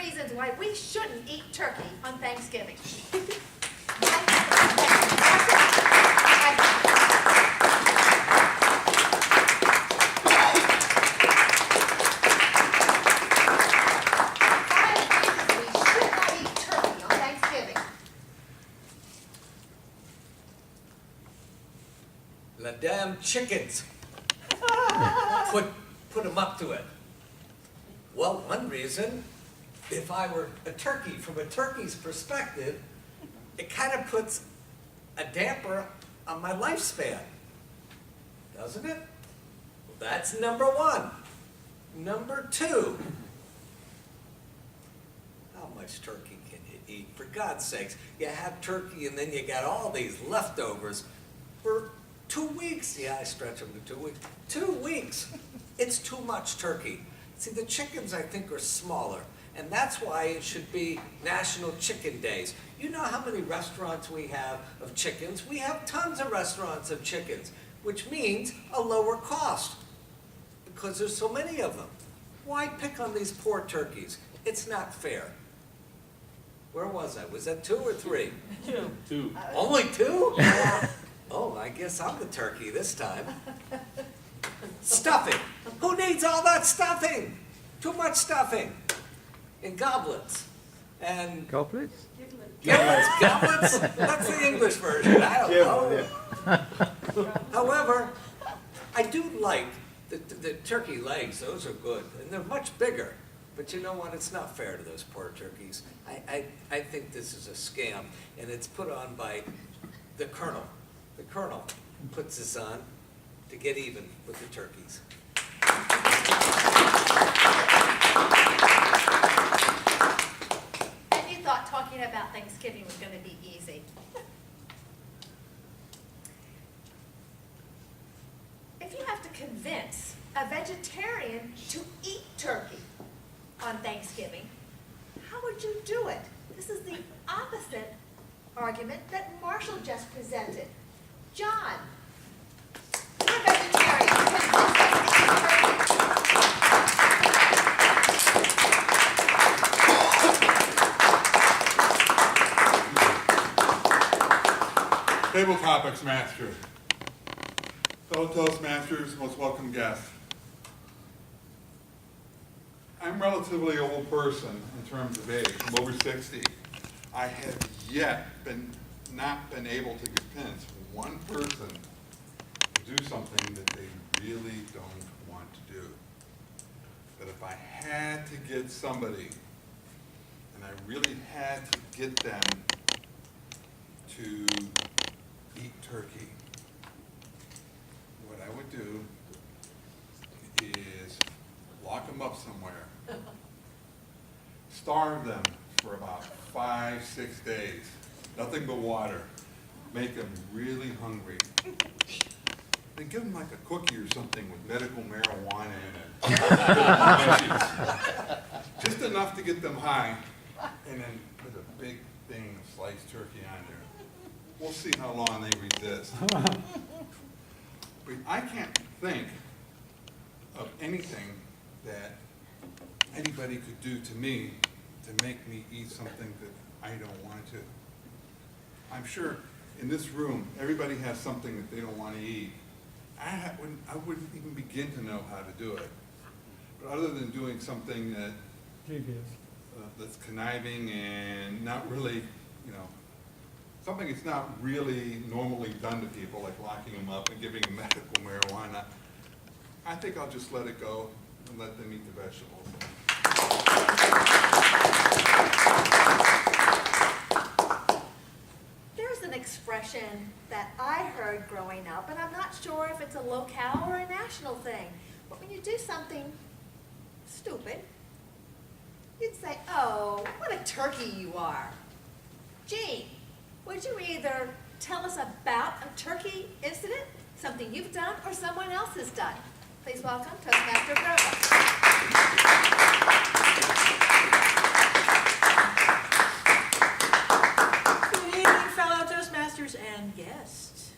reasons why we shouldn't eat turkey on Thanksgiving. The damn chickens put them up to it. Well, one reason, if I were a turkey, from a turkey's perspective, it kind of puts a damper on my lifespan, doesn't it? Well, that's number one. Number two, how much turkey can you eat? For God's sakes, you have turkey and then you got all these leftovers for 2 weeks. Yeah, I stretch them to 2 weeks. 2 weeks. It's too much turkey. See, the chickens, I think, are smaller, and that's why it should be National Chicken Days. You know how many restaurants we have of chickens? We have tons of restaurants of chickens, which means a lower cost because there's so many of them. Why pick on these poor turkeys? It's not fair. Where was I? Was that 2 or 3? 2. Only 2? Yeah. Oh, I guess I'm the turkey this time. Stuffing. Who needs all that stuffing? Too much stuffing. In goblets. And Goblets? goblets? That's the English version. I don't know. However, I do like the turkey legs. Those are good. And they're much bigger. But you know what? It's not fair to those poor turkeys. I think this is a scam. And it's put on by the colonel. The colonel puts this on to get even with the turkeys. And you thought talking about Thanksgiving was going to be easy. If you have to convince a vegetarian to eat turkey on Thanksgiving, how would you do it? This is the opposite argument that Marshall just presented. John, you're a vegetarian. Table topics, Master. Fellow Toastmasters, most welcome guests. I'm a relatively old person in terms of age. I'm over 60. I have yet not been able to convince one person to do something that they really don't want to do. But if I had to get somebody, and I really had to get them to eat turkey, what I would do is lock them up somewhere, starve them for about 5-6 days, nothing but water, make them really hungry. Then give them like a cookie or something with medical marijuana in it. Just enough to get them high, and then put a big thing of sliced turkey on there. We'll see how long they resist. But I can't think of anything that anybody could do to me to make me eat something that I don't want to. I'm sure in this room, everybody has something that they don't want to eat. I wouldn't even begin to know how to do it. But other than doing something that that's conniving and not really, something that's not really normally done to people, like locking them up and giving them medical marijuana, I think I'll just let it go and let them eat the vegetables. There's an expression that I heard growing up, and I'm not sure if it's a locale or a national thing, but when you do something stupid, you'd say, "Oh, what a turkey you are." Jean, would you either tell us about a turkey incident, something you've done, or someone else has done? Please welcome Toastmaster Bratm. Good evening, fellow Toastmasters and guests.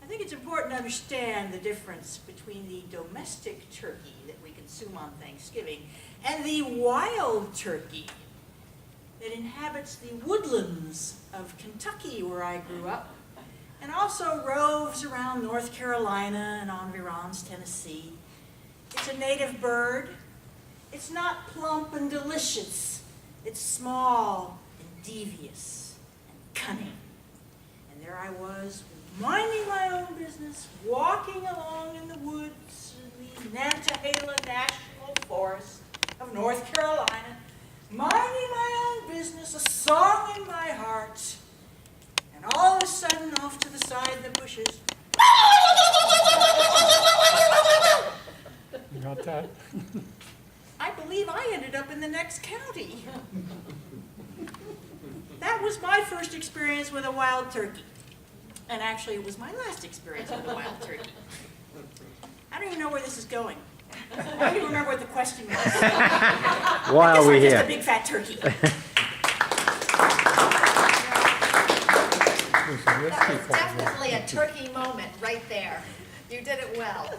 I think it's important to understand the difference difference between the domestic turkey that we consume on Thanksgiving and the wild turkey that inhabits the woodlands of Kentucky, where I grew up, and also roves around North Carolina and environs Tennessee. It's a native bird. It's not plump and delicious. It's small and devious and cunning. And there I was, minding my own business, walking along in the woods in the Nantahala National Forest of North Carolina, minding my own business, a song in my heart, and all of a sudden, off to the side of the bushes, You got that? I believe I ended up in the next county. That was my first experience with a wild turkey. And actually, it was my last experience with a wild turkey. I don't even know where this is going. I don't even remember what the question was. Why are we Just a here? big fat turkey. That was definitely a turkey moment right there. You did it well.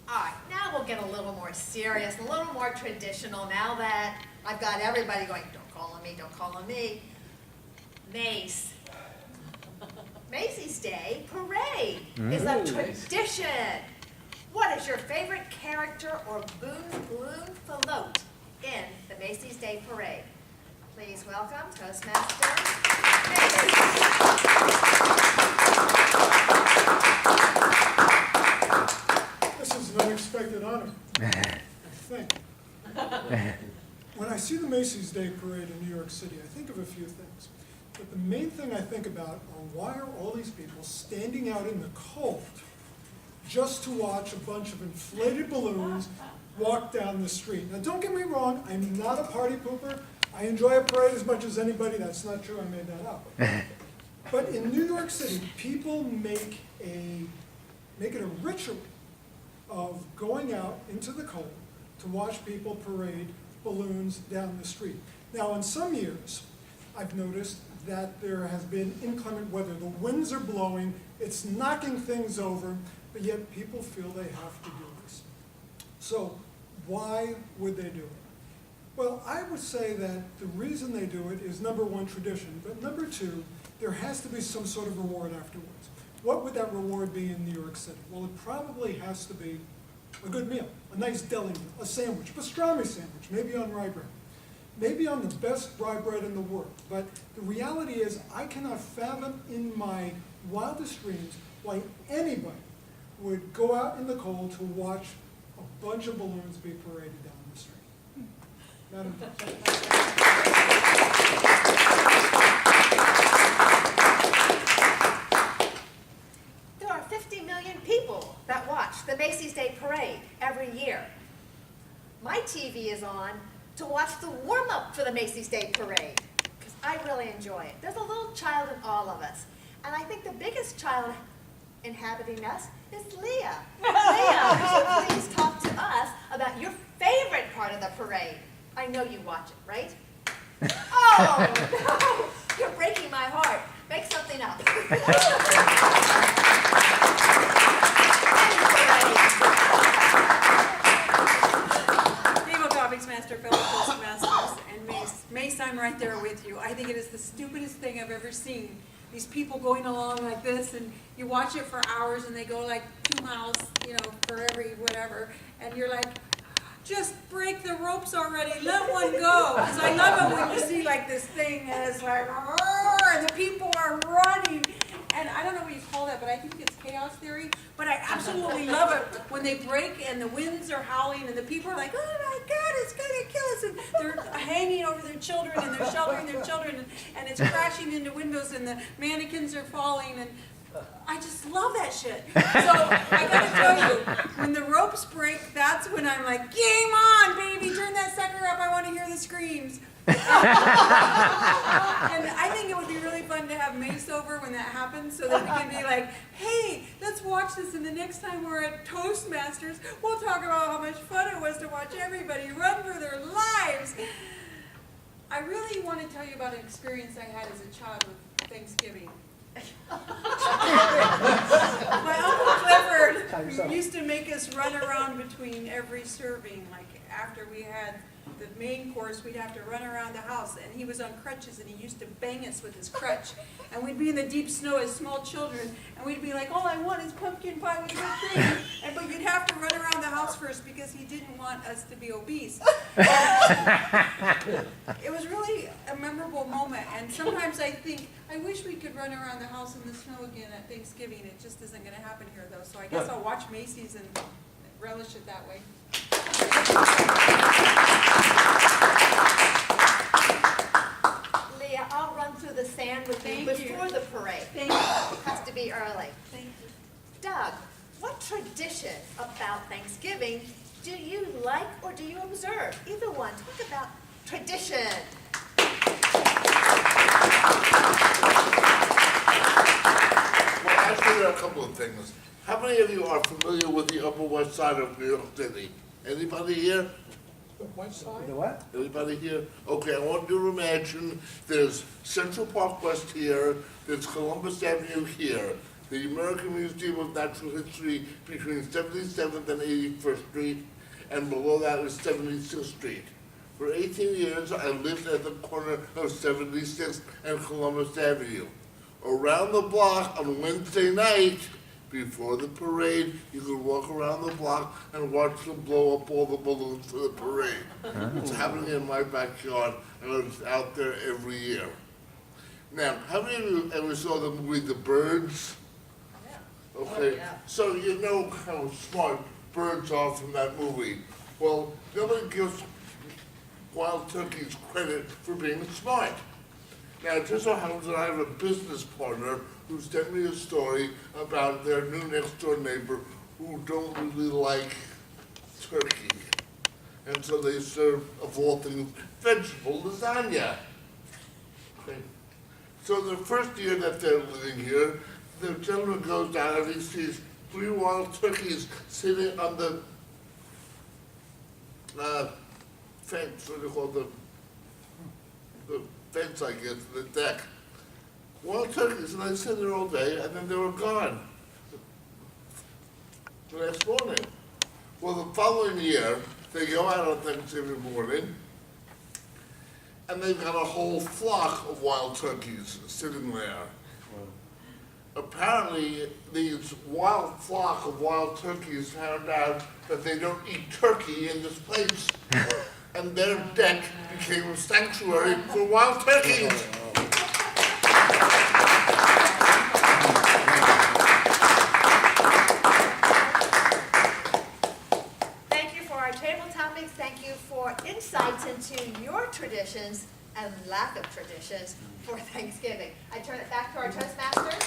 All right, now we'll get a little more serious, a little more traditional now that I've got everybody going, don't call on me, don't call on me. Mace. Macy's Day Parade is a tradition. What is your favorite character or balloon float in the Macy's Day Parade? Please welcome Toastmaster This is an unexpected honor, I think. When I see the Macy's Day Parade in New York City, I think of a few things. But the main thing I think about are why are all these people standing out in the cold just to watch a bunch of inflated balloons walk down the street. Now, don't get me wrong, I'm not a party pooper. I enjoy a parade as much as anybody. That's not true, I made that up. But in New York City, people make it a ritual of going out into the cold to watch people parade balloons down the street. Now, in some years, I've noticed that there has been inclement weather. The winds are blowing, it's knocking things over, but yet people feel they have to do this. So why would they do it? Well, I would say that the reason they do it is, number one, tradition, but number two, there has to be some sort of reward afterwards. What would that reward be in New York City? Well, it probably has to be a good meal, a nice deli meal, a sandwich, a pastrami sandwich, maybe on rye bread, maybe on the best rye bread in the world. But the reality is, I cannot fathom in my wildest dreams why anybody would go out in the cold to watch a bunch of balloons be paraded down the street. Madam President. There are 50 million people that watch the Macy's Day Parade every year. My TV is on to watch the warm-up for the Macy's Day Parade, because I really enjoy it. There's a little child in all of us, and I think the biggest child inhabiting us is Leah. Leah, would you please talk to us about your favorite part of the parade? I know you watch it, right? Oh, no, you're breaking my heart. Make something up. Naval Topics Master, fellow Toastmasters, and Mace, I'm right there with you. I think it is the stupidest thing I've ever seen. These people going along like this, and you watch it for hours, and they go like 2 miles, for every whatever, and you're like, just break the ropes already, let one go. Because I love it when you see like this thing, and it's like, and the people are running. And I don't know what you call that, but I think it's chaos theory. But I absolutely love it when they break and the winds are howling and the people are like, oh my God, it's going to kill us. And they're hanging over their children and they're sheltering their children and it's crashing into windows and the mannequins are falling. And I just love that shit. So I got to tell you, when the ropes break, that's when I'm like, game on, baby, turn that sucker up. I want to hear the screams. And I think it would be really fun to have Mace over when that happens so that we can be like, hey, let's watch this, and the next time we're at Toastmasters, we'll talk about how much fun it was to watch everybody run for their lives. I really want to tell you about an experience I had as a child with Thanksgiving. My Uncle Clifford Shepherd used to make us run around between every serving, like after we had the main course, we'd have to run around the house, and he was on crutches, and he used to bang us with his crutch. And we'd be in the deep snow as small children, and we'd be like, all I want is pumpkin pie with whipped cream. But you'd have to run around the house first because he didn't want us to be obese. It was really a memorable moment, and sometimes I think, I wish we could run around the house in the snow again at Thanksgiving. It just isn't gonna happen here though, so I guess I'll watch Macy's and relish it that way. Leah, I'll run through the sand with you Thank you. before the parade. Thank you. Has to be early. Thank you. Doug, what tradition about Thanksgiving do you like or do you observe? Either one. Talk about tradition. Well, actually, there are a couple of things. How many of you are familiar with the Upper West Side of New York City? Anybody here? The what side? The what? Anybody here? Okay, I want you to imagine there's Central Park West here, there's Columbus Avenue here, the American Museum of Natural History between 77th and 81st Street, and below that is 76th Street. For 18 years, I lived at the corner of 76th and Columbus Avenue. Around the block on Wednesday night, before the parade, you could walk around the block and watch them blow up all the balloons for the parade. It's happening in my backyard, and I was out there every year. Now, how many of you ever saw the movie The Birds? Okay, so you know how smart birds are from that movie. Well, nobody gives wild turkeys credit for being smart. Now, it just so happens that I have a business partner who sent me a story about their new next door neighbor who don't really like turkey. And so they serve, of all things, vegetable lasagna. Okay. So the first year that they're living here, the gentleman goes down and he sees 3 wild turkeys sitting on the fence, what do you call the fence, I guess, the deck. Wild turkeys, and they sat there all day, and then they were gone the next morning. Well, the following year, they go out on Thanksgiving morning, and they've got a whole flock of wild turkeys sitting there. Apparently, these wild flock of wild turkeys found out that they don't eat turkey in this place. And their deck became a sanctuary for wild turkeys. Thank you for our table topics. Thank you for insights into your traditions and lack of traditions for Thanksgiving. I turn it back to our Toastmasters.